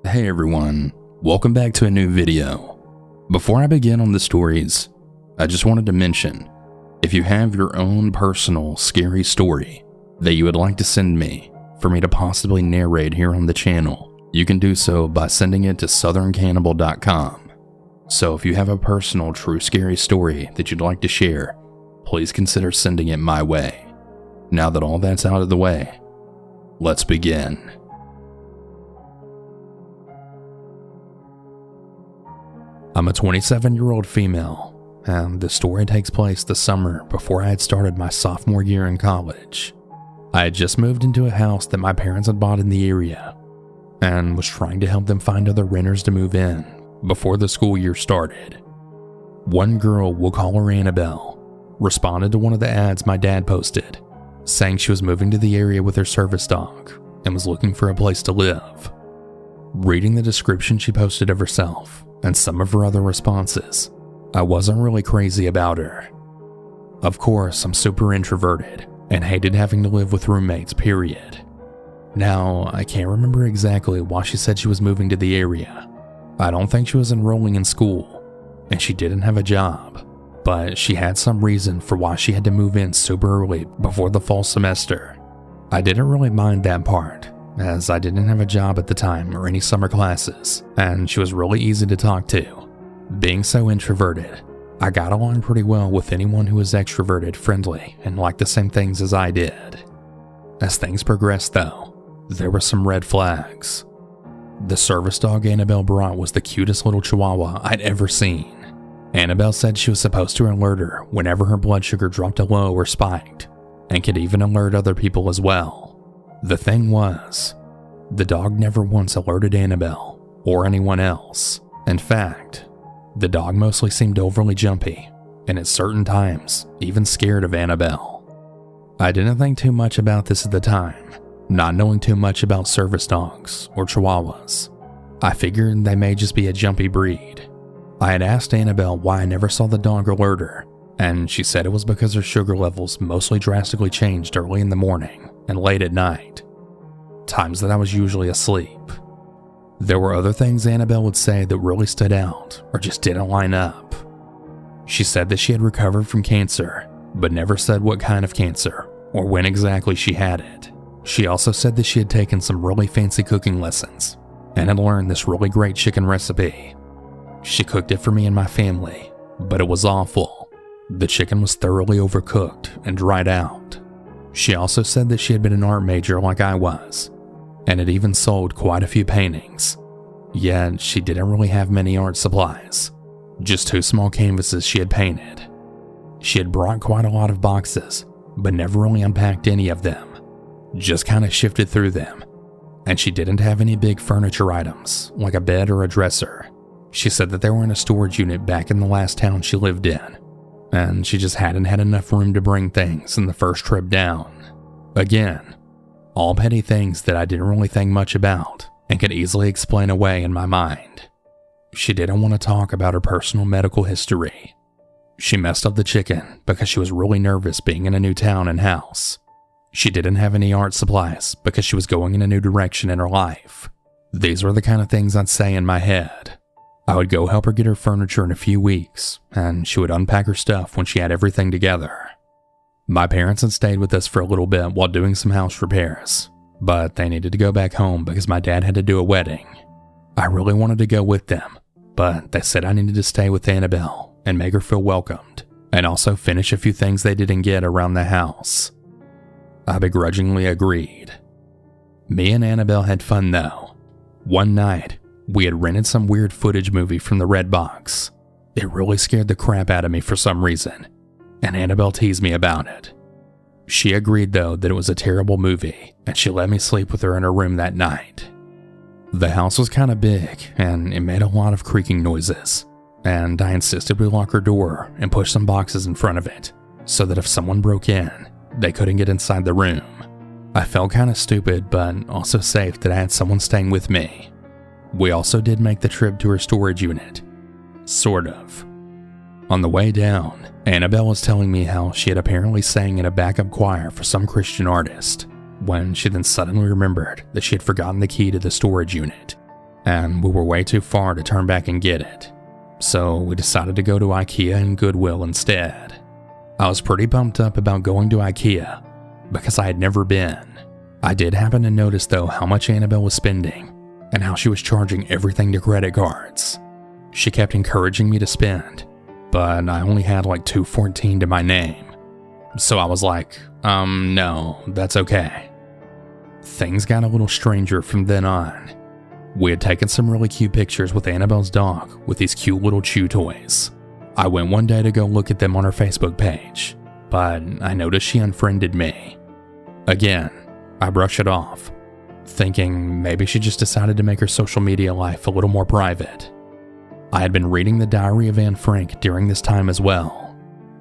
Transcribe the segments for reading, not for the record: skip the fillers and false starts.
Hey everyone, welcome back to a new video. Before I begin on the stories, I just wanted to mention, if you have your own personal scary story that you would like to send me for me to possibly narrate here on the channel, you can do so by sending it to southerncannibal.com. So if you have a personal true scary story that you'd like to share, please consider sending it my way. Now that all that's out of the way, let's begin. I'm a 27-year-old female, and the story takes place the summer before I had started my sophomore year in college. I had just moved into a house that my parents had bought in the area, and was trying to help them find other renters to move in before the school year started. One girl, we'll call her Annabelle, responded to one of the ads my dad posted, saying she was moving to the area with her service dog and was looking for a place to live. Reading the description she posted of herself, and some of her other responses, I wasn't really crazy about her. Of course, I'm super introverted and hated having to live with roommates, period. Now, I can't remember exactly why she said she was moving to the area. I don't think she was enrolling in school, and she didn't have a job, but she had some reason for why she had to move in super early before the fall semester. I didn't really mind that part, as I didn't have a job at the time or any summer classes, and she was really easy to talk to. Being so introverted, I got along pretty well with anyone who was extroverted, friendly, and liked the same things as I did. As things progressed though, there were some red flags. The service dog Annabelle brought was the cutest little chihuahua I'd ever seen. Annabelle said she was supposed to alert her whenever her blood sugar dropped low or spiked, and could even alert other people as well. The thing was, the dog never once alerted Annabelle or anyone else. In fact, the dog mostly seemed overly jumpy, and at certain times, even scared of Annabelle. I didn't think too much about this at the time, not knowing too much about service dogs or chihuahuas. I figured they may just be a jumpy breed. I had asked Annabelle why I never saw the dog alert her, and she said it was because her sugar levels mostly drastically changed early in the morning and late at night, times that I was usually asleep. There were other things Annabelle would say that really stood out or just didn't line up. She said that she had recovered from cancer, but never said what kind of cancer or when exactly she had it. She also said that she had taken some really fancy cooking lessons and had learned this really great chicken recipe. She cooked it for me and my family, but it was awful. The chicken was thoroughly overcooked and dried out. She also said that she had been an art major like I was, and had even sold quite a few paintings. Yet she didn't really have many art supplies, just 2 small canvases she had painted. She had brought quite a lot of boxes, but never really unpacked any of them, just kind of shifted through them. And she didn't have any big furniture items, like a bed or a dresser. She said that they were in a storage unit back in the last town she lived in, and she just hadn't had enough room to bring things in the first trip down. Again, all petty things that I didn't really think much about and could easily explain away in my mind. She didn't want to talk about her personal medical history. She messed up the chicken because she was really nervous being in a new town and house. She didn't have any art supplies because she was going in a new direction in her life. These were the kind of things I'd say in my head. I would go help her get her furniture in a few weeks, and she would unpack her stuff when she had everything together. My parents had stayed with us for a little bit while doing some house repairs, but they needed to go back home because my dad had to do a wedding. I really wanted to go with them, but they said I needed to stay with Annabelle and make her feel welcomed, and also finish a few things they didn't get around the house. I begrudgingly agreed. Me and Annabelle had fun though. One night, we had rented some weird footage movie from the Red Box. It really scared the crap out of me for some reason, and Annabelle teased me about it. She agreed though that it was a terrible movie, and she let me sleep with her in her room that night. The house was kind of big, and it made a lot of creaking noises, and I insisted we lock her door and push some boxes in front of it, so that if someone broke in, they couldn't get inside the room. I felt kind of stupid, but also safe that I had someone staying with me. We also did make the trip to her storage unit. Sort of. On the way down, Annabelle was telling me how she had apparently sang in a backup choir for some Christian artist, when she then suddenly remembered that she had forgotten the key to the storage unit, and we were way too far to turn back and get it. So we decided to go to IKEA and Goodwill instead. I was pretty pumped up about going to IKEA because I had never been. I did happen to notice though how much Annabelle was spending and how she was charging everything to credit cards. She kept encouraging me to spend, but I only had like $214 to my name. So I was like, no, that's okay. Things got a little stranger from then on. We had taken some really cute pictures with Annabelle's dog with these cute little chew toys. I went one day to go look at them on her Facebook page, but I noticed she unfriended me. Again, I brushed it off, thinking maybe she just decided to make her social media life a little more private. I had been reading the Diary of Anne Frank during this time as well.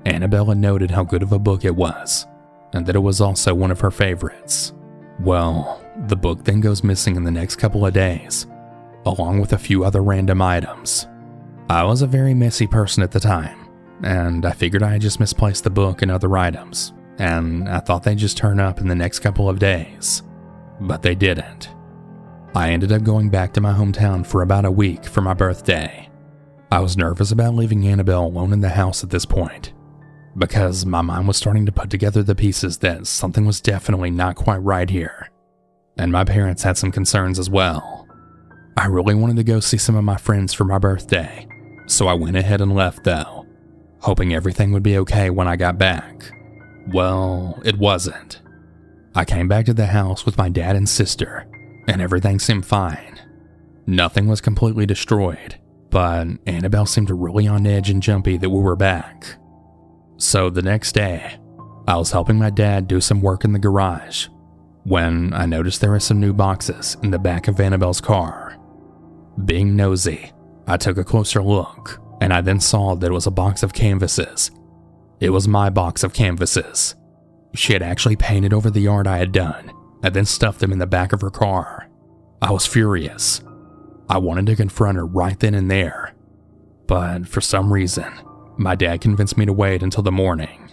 Annabelle had noted how good of a book it was, and that it was also one of her favorites. Well, the book then goes missing in the next couple of days, along with a few other random items. I was a very messy person at the time, and I figured I had just misplaced the book and other items, and I thought they'd just turn up in the next couple of days. But they didn't. I ended up going back to my hometown for about a week for my birthday. I was nervous about leaving Annabelle alone in the house at this point, because my mind was starting to put together the pieces that something was definitely not quite right here. And my parents had some concerns as well. I really wanted to go see some of my friends for my birthday, so I went ahead and left though, hoping everything would be okay when I got back. Well, it wasn't. I came back to the house with my dad and sister, and everything seemed fine. Nothing was completely destroyed, but Annabelle seemed really on edge and jumpy that we were back. So the next day, I was helping my dad do some work in the garage when I noticed there were some new boxes in the back of Annabelle's car. Being nosy, I took a closer look, and I then saw that it was a box of canvases. It was my box of canvases. She had actually painted over the art I had done, and then stuffed them in the back of her car. I was furious. I wanted to confront her right then and there, but for some reason, my dad convinced me to wait until the morning.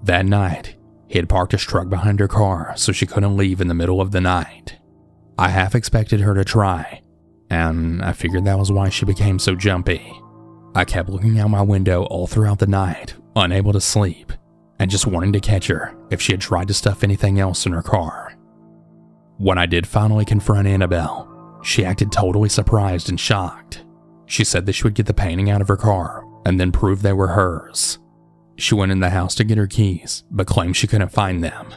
That night, he had parked his truck behind her car so she couldn't leave in the middle of the night. I half expected her to try, and I figured that was why she became so jumpy. I kept looking out my window all throughout the night, unable to sleep, and just wanting to catch her if she had tried to stuff anything else in her car. When I did finally confront Annabelle, she acted totally surprised and shocked. She said that she would get the painting out of her car and then prove they were hers. She went in the house to get her keys, but claimed she couldn't find them.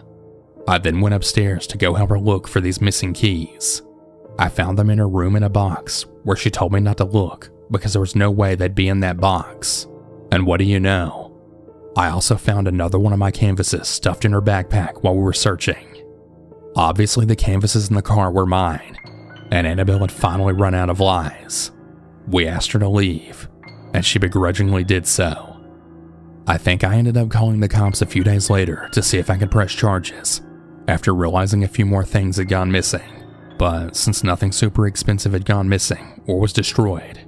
I then went upstairs to go help her look for these missing keys. I found them in her room in a box where she told me not to look because there was no way they'd be in that box. And what do you know? I also found another one of my canvases stuffed in her backpack while we were searching. Obviously the canvases in the car were mine, and Annabelle had finally run out of lies. We asked her to leave, and she begrudgingly did so. I think I ended up calling the cops a few days later to see if I could press charges, after realizing a few more things had gone missing. But since nothing super expensive had gone missing or was destroyed,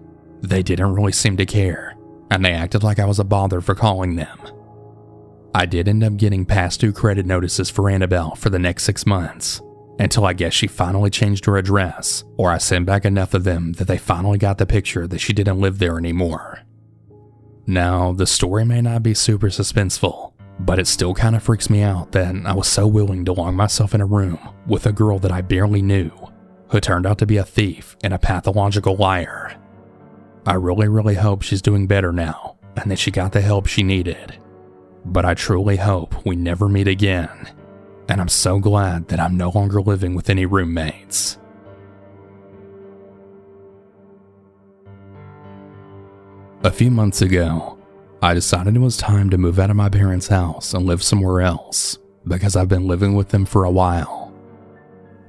they didn't really seem to care, and they acted like I was a bother for calling them. I did end up getting past due credit notices for Annabelle for the next 6 months, until I guess she finally changed her address, or I sent back enough of them that they finally got the picture that she didn't live there anymore. Now, the story may not be super suspenseful, but it still kind of freaks me out that I was so willing to lock myself in a room with a girl that I barely knew, who turned out to be a thief and a pathological liar. I really hope she's doing better now, and that she got the help she needed. But I truly hope we never meet again, and I'm so glad that I'm no longer living with any roommates. A few months ago, I decided it was time to move out of my parents' house and live somewhere else because I've been living with them for a while.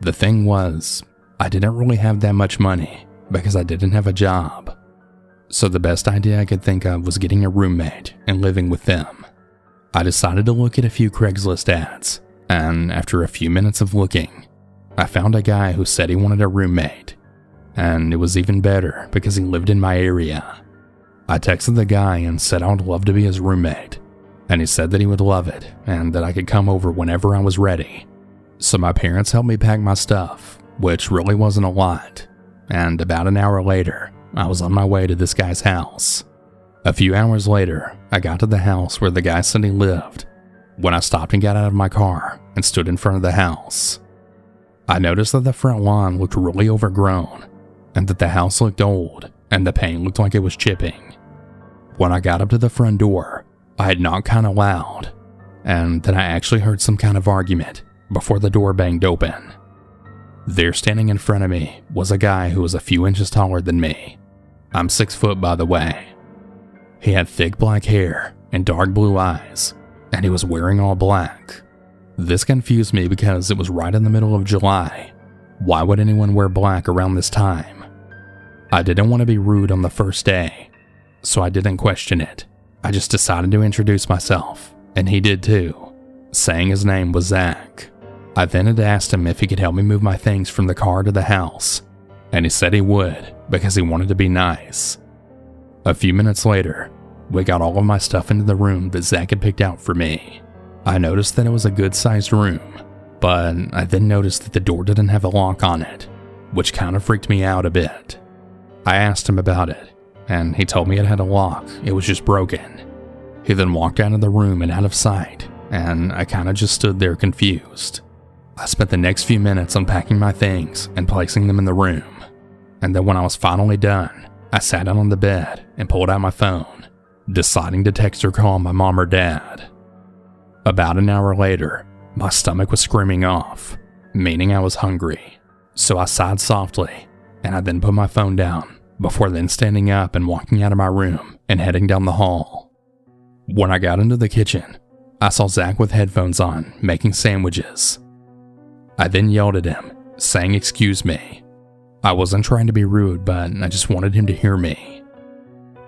The thing was, I didn't really have that much money because I didn't have a job. So the best idea I could think of was getting a roommate and living with them. I decided to look at a few Craigslist ads, and after a few minutes of looking, I found a guy who said he wanted a roommate, and it was even better because he lived in my area. I texted the guy and said I would love to be his roommate, and he said that he would love it and that I could come over whenever I was ready. So my parents helped me pack my stuff, which really wasn't a lot, and about an hour later, I was on my way to this guy's house. A few hours later, I got to the house where the guy said he lived. When I stopped and got out of my car and stood in front of the house, I noticed that the front lawn looked really overgrown, and that the house looked old, and the paint looked like it was chipping. When I got up to the front door, I had knocked kind of loud, and then I actually heard some kind of argument before the door banged open. There, standing in front of me, was a guy who was a few inches taller than me. I'm 6 foot, by the way. He had thick black hair and dark blue eyes, and he was wearing all black. This confused me because it was right in the middle of July. Why would anyone wear black around this time? I didn't want to be rude on the first day, so I didn't question it. I just decided to introduce myself, and he did too, saying his name was Zach. I then had asked him if he could help me move my things from the car to the house, and he said he would because he wanted to be nice. A few minutes later, we got all of my stuff into the room that Zach had picked out for me. I noticed that it was a good-sized room, but I then noticed that the door didn't have a lock on it, which kind of freaked me out a bit. I asked him about it, and he told me it had a lock, it was just broken. He then walked out of the room and out of sight, and I kind of just stood there confused. I spent the next few minutes unpacking my things and placing them in the room, and then when I was finally done, I sat down on the bed and pulled out my phone, deciding to text or call my mom or dad. About an hour later, my stomach was screaming off, meaning I was hungry, so I sighed softly, and I then put my phone down, before then standing up and walking out of my room and heading down the hall. When I got into the kitchen, I saw Zach with headphones on, making sandwiches. I then yelled at him, saying excuse me. I wasn't trying to be rude, but I just wanted him to hear me.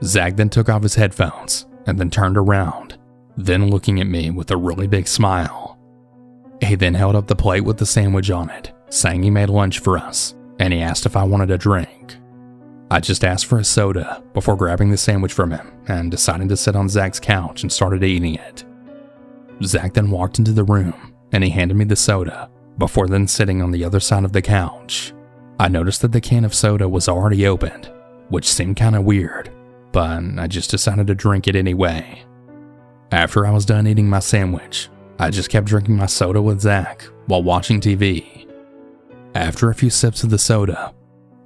Zach then took off his headphones, and then turned around, then looking at me with a really big smile. He then held up the plate with the sandwich on it, saying he made lunch for us, and he asked if I wanted a drink. I just asked for a soda before grabbing the sandwich from him and deciding to sit on Zach's couch and started eating it. Zach then walked into the room, and he handed me the soda, before then sitting on the other side of the couch. I noticed that the can of soda was already opened, which seemed kinda weird, but I just decided to drink it anyway. After I was done eating my sandwich, I just kept drinking my soda with Zach while watching TV. After a few sips of the soda,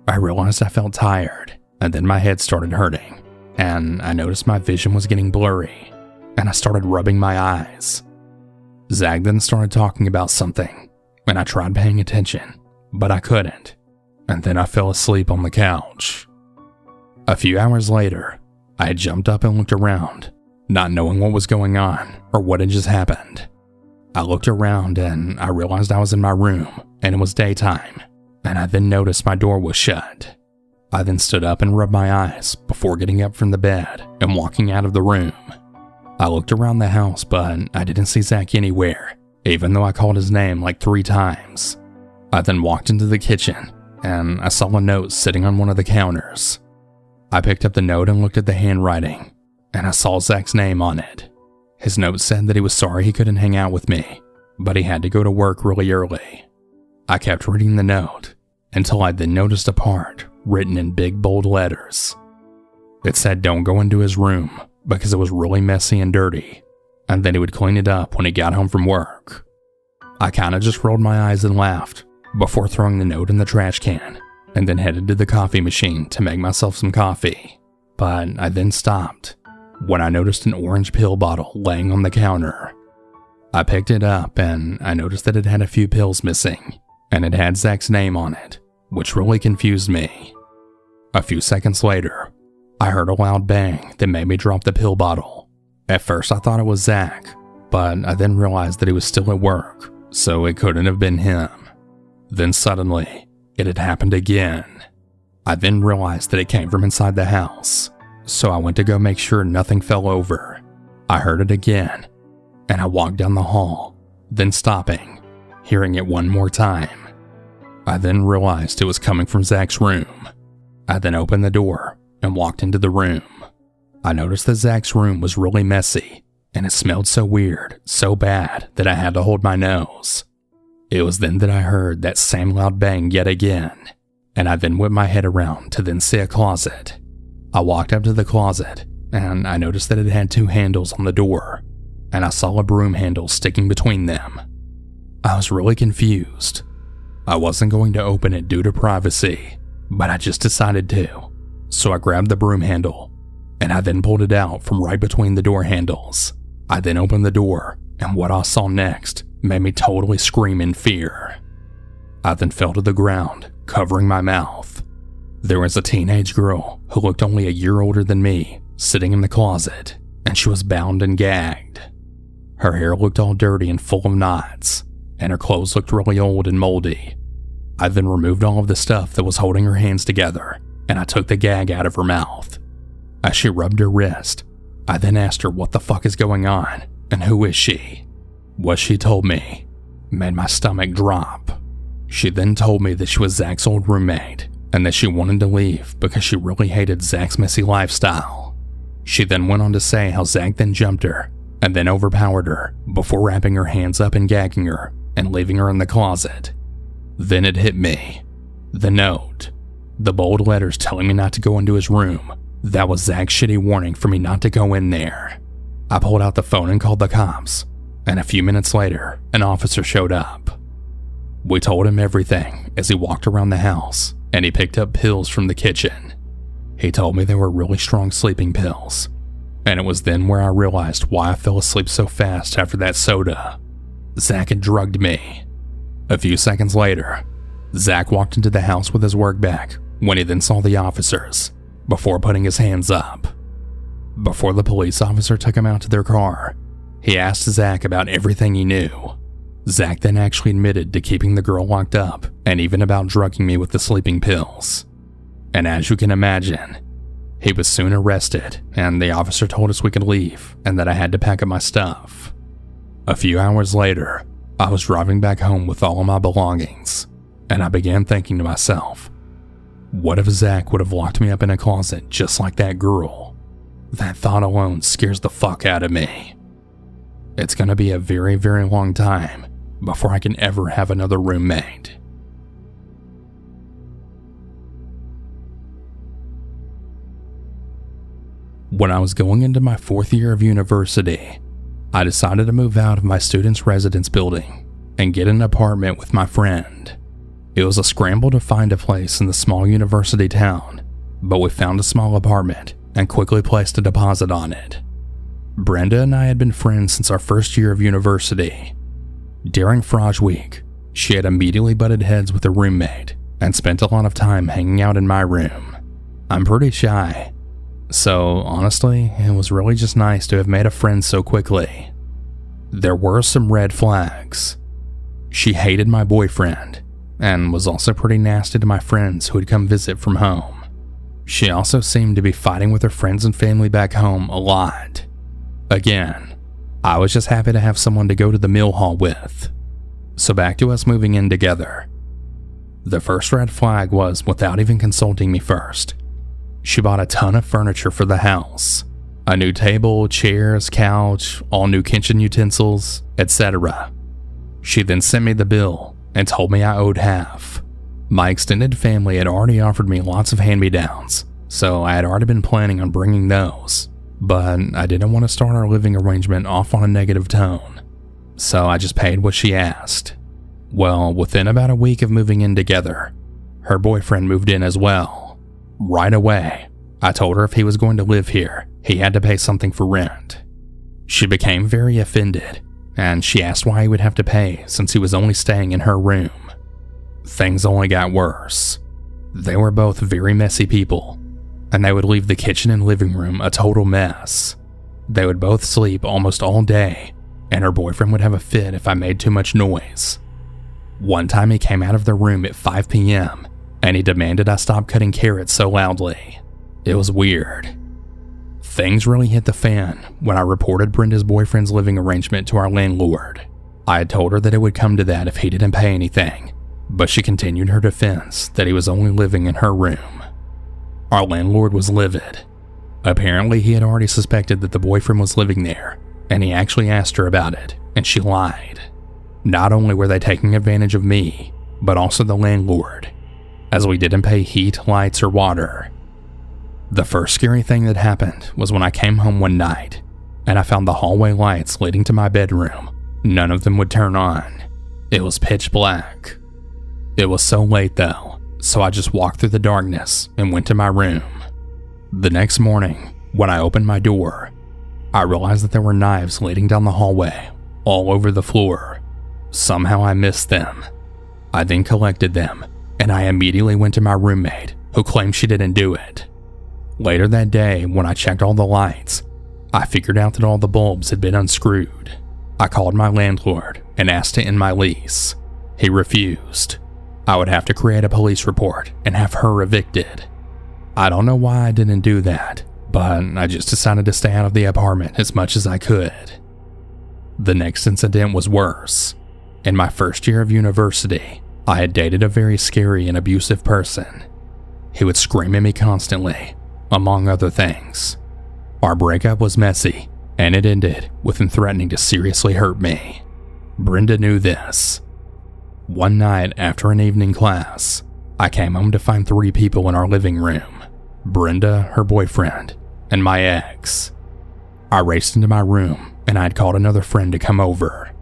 I realized I felt tired, and then my head started hurting, and I noticed my vision was getting blurry, and I started rubbing my eyes. Zach then started talking about something, and I tried paying attention, but I couldn't, and then I fell asleep on the couch. A few hours later, I had jumped up and looked around, not knowing what was going on or what had just happened. I looked around and I realized I was in my room and it was daytime, and I then noticed my door was shut. I then stood up and rubbed my eyes before getting up from the bed and walking out of the room. I looked around the house, but I didn't see Zach anywhere, even though I called his name like 3 times. I then walked into the kitchen and I saw a note sitting on one of the counters. I picked up the note and looked at the handwriting, and I saw Zach's name on it. His note said that he was sorry he couldn't hang out with me, but he had to go to work really early. I kept reading the note until I then noticed a part written in big bold letters. It said don't go into his room because it was really messy and dirty, and then he would clean it up when he got home from work. I kinda just rolled my eyes and laughed before throwing the note in the trash can, and then headed to the coffee machine to make myself some coffee. But I then stopped when I noticed an orange pill bottle laying on the counter. I picked it up and I noticed that it had a few pills missing, and it had Zach's name on it, which really confused me. A few seconds later, I heard a loud bang that made me drop the pill bottle. At first I thought it was Zach, but I then realized that he was still at work, so it couldn't have been him. Then suddenly, it had happened again. I then realized that it came from inside the house, so I went to go make sure nothing fell over. I heard it again, and I walked down the hall, then stopping, hearing it one more time. I then realized it was coming from Zach's room. I then opened the door and walked into the room. I noticed that Zach's room was really messy, and it smelled so weird, so bad that I had to hold my nose. It was then that I heard that same loud bang yet again, and I then whipped my head around to then see a closet. I walked up to the closet, and I noticed that it had 2 handles on the door, and I saw a broom handle sticking between them. I was really confused. I wasn't going to open it due to privacy, but I just decided to. So I grabbed the broom handle, and I then pulled it out from right between the door handles. I then opened the door, and what I saw next made me totally scream in fear. I then fell to the ground, covering my mouth. There was a teenage girl who looked only a year older than me, sitting in the closet, and she was bound and gagged. Her hair looked all dirty and full of knots, and her clothes looked really old and moldy. I then removed all of the stuff that was holding her hands together, and I took the gag out of her mouth. As she rubbed her wrist, I then asked her what the fuck is going on, and who is she? What she told me made my stomach drop. She then told me that she was Zach's old roommate, and that she wanted to leave because she really hated Zach's messy lifestyle. She then went on to say how Zach then jumped her, and then overpowered her before wrapping her hands up and gagging her and leaving her in the closet. Then it hit me. The note. The bold letters telling me not to go into his room. That was Zach's shitty warning for me not to go in there. I pulled out the phone and called the cops, and a few minutes later, an officer showed up. We told him everything as he walked around the house, and he picked up pills from the kitchen. He told me they were really strong sleeping pills, and it was then where I realized why I fell asleep so fast after that soda. Zach had drugged me. A few seconds later, Zach walked into the house with his work bag when he then saw the officers, before putting his hands up. Before the police officer took him out to their car, he asked Zach about everything he knew. Zach then actually admitted to keeping the girl locked up and even about drugging me with the sleeping pills. And as you can imagine, he was soon arrested, and the officer told us we could leave and that I had to pack up my stuff. A few hours later, I was driving back home with all of my belongings, and I began thinking to myself, what if Zach would have locked me up in a closet just like that girl? That thought alone scares the fuck out of me. It's gonna be a very, very long time before I can ever have another roommate. When I was going into my 4th year of university, I decided to move out of my student's residence building and get an apartment with my friend. It was a scramble to find a place in the small university town, but we found a small apartment and quickly placed a deposit on it. Brenda and I had been friends since our 1st year of university. During Faqs week, she had immediately butted heads with her roommate and spent a lot of time hanging out in my room. I'm pretty shy, so honestly, it was really just nice to have made a friend so quickly. There were some red flags. She hated my boyfriend and was also pretty nasty to my friends who had come visit from home. She also seemed to be fighting with her friends and family back home a lot. Again, I was just happy to have someone to go to the meal hall with. So back to us moving in together. The first red flag was without even consulting me first. She bought a ton of furniture for the house. A new table, chairs, couch, all new kitchen utensils, etc. She then sent me the bill and told me I owed half. My extended family had already offered me lots of hand-me-downs, so I had already been planning on bringing those. But I didn't want to start our living arrangement off on a negative tone, so I just paid what she asked. Well, within about a week of moving in together, her boyfriend moved in as well. Right away, I told her if he was going to live here, he had to pay something for rent. She became very offended, and she asked why he would have to pay since he was only staying in her room. Things only got worse. They were both very messy people, and they would leave the kitchen and living room a total mess. They would both sleep almost all day, and her boyfriend would have a fit if I made too much noise. One time he came out of their room at 5 p.m., and he demanded I stop cutting carrots so loudly. It was weird. Things really hit the fan when I reported Brenda's boyfriend's living arrangement to our landlord. I had told her that it would come to that if he didn't pay anything, but she continued her defense that he was only living in her room. Our landlord was livid. Apparently, he had already suspected that the boyfriend was living there, and he actually asked her about it, and she lied. Not only were they taking advantage of me, but also the landlord. as we didn't pay heat, lights, or water. The first scary thing that happened was when I came home one night and I found the hallway lights leading to my bedroom. None of them would turn on. It was pitch black. It was so late though, so I just walked through the darkness and went to my room. The next morning, when I opened my door, I realized that there were knives leading down the hallway, all over the floor. Somehow I missed them. I then collected them, and I immediately went to my roommate, who claimed she didn't do it. Later that day, when I checked all the lights, I figured out that all the bulbs had been unscrewed. I called my landlord and asked to end my lease. He refused. I would have to create a police report and have her evicted. I don't know why I didn't do that, but I just decided to stay out of the apartment as much as I could. The next incident was worse. In my first year of university, I had dated a very scary and abusive person. He would scream at me constantly, among other things. Our breakup was messy, and it ended with him threatening to seriously hurt me. Brenda knew this. One night after an evening class, I came home to find 3 people in our living room: Brenda, her boyfriend, and my ex. I raced into my room and I had called another friend to come over.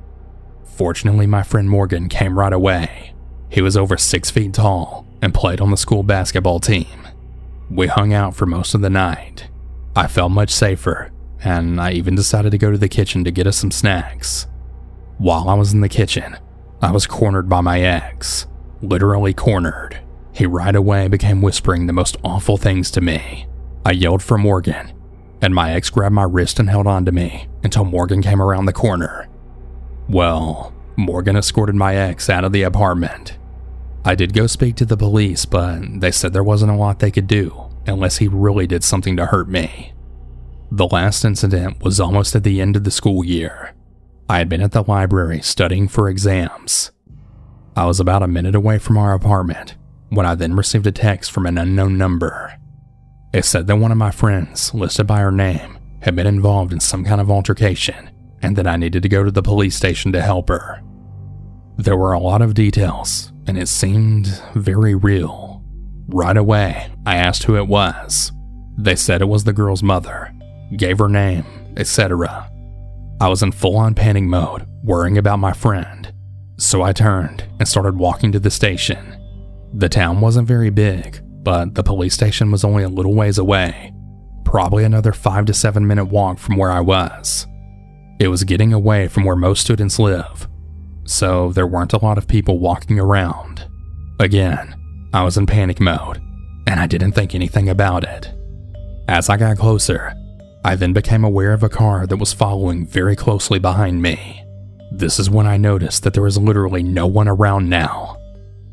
Fortunately, my friend Morgan came right away. He was over 6 feet tall and played on the school basketball team. We hung out for most of the night. I felt much safer, and I even decided to go to the kitchen to get us some snacks. While I was in the kitchen, I was cornered by my ex. Literally cornered. He right away began whispering the most awful things to me. I yelled for Morgan, and my ex grabbed my wrist and held on to me until Morgan came around the corner. Well, Morgan escorted my ex out of the apartment. I did go speak to the police, but they said there wasn't a lot they could do unless he really did something to hurt me. The last incident was almost at the end of the school year. I had been at the library studying for exams. I was about a minute away from our apartment when I then received a text from an unknown number. It said that one of my friends, listed by her name, had been involved in some kind of altercation and that I needed to go to the police station to help her. There were a lot of details, and it seemed very real. Right away, I asked who it was. They said it was the girl's mother, gave her name, etc. I was in full-on panic mode, worrying about my friend, so I turned and started walking to the station. The town wasn't very big, but the police station was only a little ways away, probably another 5 to 7 minute walk from where I was. It was getting away from where most students live, so there weren't a lot of people walking around. Again, I was in panic mode, and I didn't think anything about it. As I got closer, I then became aware of a car that was following very closely behind me. This is when I noticed that there was literally no one around now.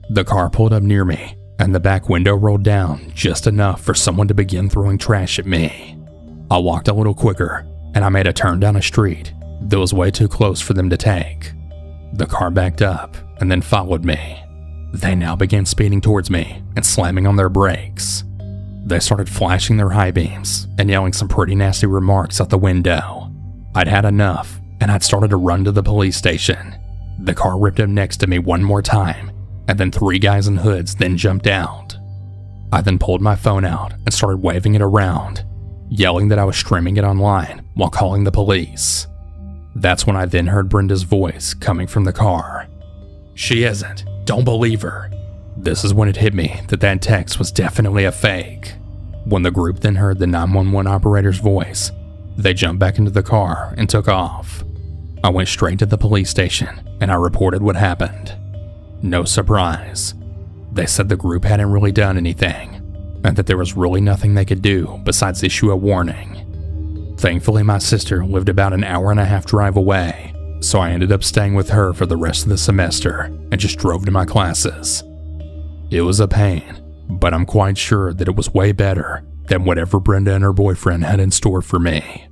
The car pulled up near me, and the back window rolled down just enough for someone to begin throwing trash at me. I walked a little quicker, and I made a turn down a street that was way too close for them to take. The car backed up and then followed me. They now began speeding towards me and slamming on their brakes. They started flashing their high beams and yelling some pretty nasty remarks out the window. I'd had enough, and I'd started to run to the police station. The car ripped up next to me one more time, and then 3 guys in hoods then jumped out. I then pulled my phone out and started waving it around, yelling that I was streaming it online while calling the police. That's when I then heard Brenda's voice coming from the car. "She isn't. Don't believe her." This is when it hit me that that text was definitely a fake. When the group then heard the 911 operator's voice, they jumped back into the car and took off. I went straight to the police station and I reported what happened. No surprise. They said the group hadn't really done anything, and that there was really nothing they could do besides issue a warning. Thankfully, my sister lived about an hour-and-a-half drive away, so I ended up staying with her for the rest of the semester and just drove to my classes. It was a pain, but I'm quite sure that it was way better than whatever Brenda and her boyfriend had in store for me.